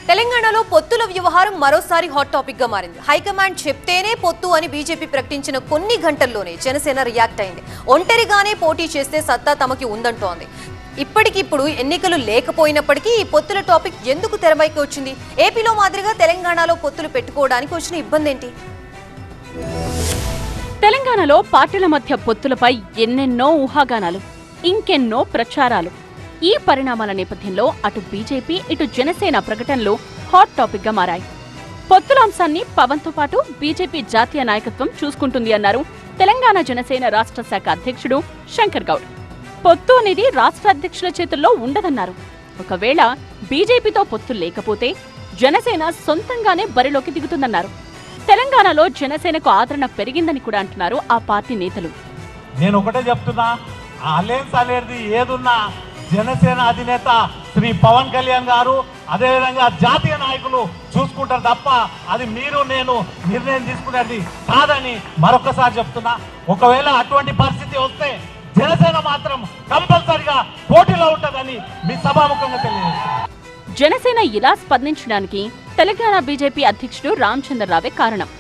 తెలంగాణలో పొత్తుల వ్యవహారం మరోసారి హాట్ టాపిక్ గా మారింది. హైకమాండ్ చెప్తేనే పొత్తు అని బీజేపీ ప్రకటించిన కొన్ని గంటల్లోనే జనసేన రియాక్ట్ అయింది. ఒంటరిగానే పోటీ చేస్తే సత్తా తమకి ఉందంటోంది. ఇప్పటికిప్పుడు ఎన్నికలు లేకపోయినప్పటికీ ఈ పొత్తుల టాపిక్ ఎందుకు తెరపైకి వచ్చింది? ఏపీలో మాదిరిగా తెలంగాణలో పొత్తులు పెట్టుకోవడానికి వచ్చిన ఇబ్బంది ఏంటి? తెలంగాణలో పార్టీల మధ్య పొత్తులపై ఎన్నెన్నో ఊహాగానాలు, ఇంకెన్నో ప్రచారాలు. ఈ పరిణామాల నేపథ్యంలో అటు బీజేపీ ఇటు జనసేన ప్రకటనలు హాట్ టాపిక్ గా మారాయి. పొత్తుల అంశాన్ని పవన్తో పాటు బీజేపీ జాతీయ నాయకత్వం చూసుకుంటుంది అన్నారు తెలంగాణ జనసేన రాష్ట్ర శాఖ అధ్యక్షుడు శంకర్ గౌడ్. పొత్తు అనేది రాష్ట్ర అధ్యక్షుల చేతుల్లో ఉండదన్నారు. ఒకవేళ బీజేపీతో పొత్తు లేకపోతే జనసేన సొంతంగానే బరిలోకి దిగుతుందన్నారు. తెలంగాణలో జనసేనకు ఆదరణ పెరిగిందని కూడా అంటున్నారు ఆ పార్టీ నేతలు. నేను ఒకటే చెప్తున్నా, అలయన్స్ అనేది ఏదున్నా జనసేన అధినేత శ్రీ పవన్ కళ్యాణ్ గారు, అదేవిధంగా జాతీయ నాయకులు చూసుకుంటారు తప్ప అది మీరు నేను నిర్ణయం తీసుకునేది కాదని మరొకసారి చెప్తున్నా. ఒకవేళ అటువంటి పరిస్థితి వస్తే జనసేన మాత్రం కంపల్సరిగా పోటీలో ఉంటుందని మీ సభాముఖంగా తెలియజేస్తున్నారు. జనసేన ఇలా స్పందించడానికి తెలంగాణ బీజేపీ అధ్యక్షుడు రామచంద్రరావే కారణం.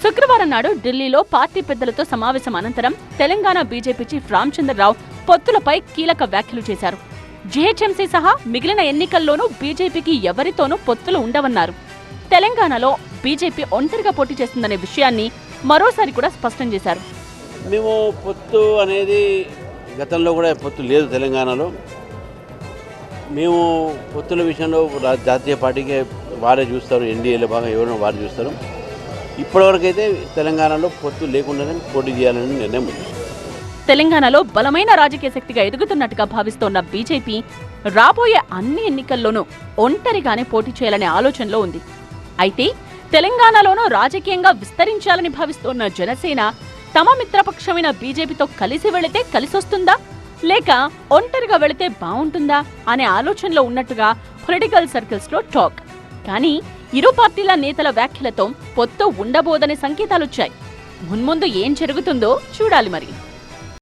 శుక్రవారం నాడు ఢిల్లీలో పార్టీ పెద్దలతో సమావేశం అనంతరం తెలంగాణ బీజేపీ చీఫ్ రామచంద్రరావు పొత్తులపై కీలక వ్యాఖ్యలు చేశారు. జీహెచ్ఎంసీ సహా మిగిలిన ఎన్నికల్లోనూ బీజేపీకి ఎవరితోనూ పొత్తులు ఉండవన్నారు. తెలంగాణలో బీజేపీ ఒంటరిగా పోటీ చేస్తుందనే విషయాన్ని మరోసారి కూడా స్పష్టం చేశారు. మేము పొత్తు అనేది గతంలో కూడా పొత్తు లేదు తెలంగాణలో. మేము పొత్తుల విషయంలో జాతీయ పార్టీకే వారే చూస్తారు, ఎన్డీఏలో భాగంగా ఎవరైనా వారు చూస్తారు. ఇప్పటివరకైతే తెలంగాణలో పొత్తు లేకుండానే పోటీ చేయాలని నిర్ణయం ఉంది. తెలంగాణలో బలమైన రాజకీయ శక్తిగా ఎదుగుతున్నట్టుగా భావిస్తోన్న బీజేపీ రాబోయే అన్ని ఎన్నికల్లోనూ ఒంటరిగానే పోటీ చేయాలనే ఆలోచనలో ఉంది. అయితే తెలంగాణలోనూ రాజకీయంగా విస్తరించాలని భావిస్తోన్న జనసేన తమ మిత్రపక్షమైన బీజేపీతో కలిసి వెళితే కలిసొస్తుందా లేక ఒంటరిగా వెళితే బాగుంటుందా అనే ఆలోచనలో ఉన్నట్టుగా పొలిటికల్ సర్కిల్స్ లో టాక్. కానీ ఇరు పార్టీల నేతల వ్యాఖ్యలతో పొత్తు ఉండబోదనే సంకేతాలొచ్చాయి. మున్ముందు ఏం జరుగుతుందో చూడాలి మరి.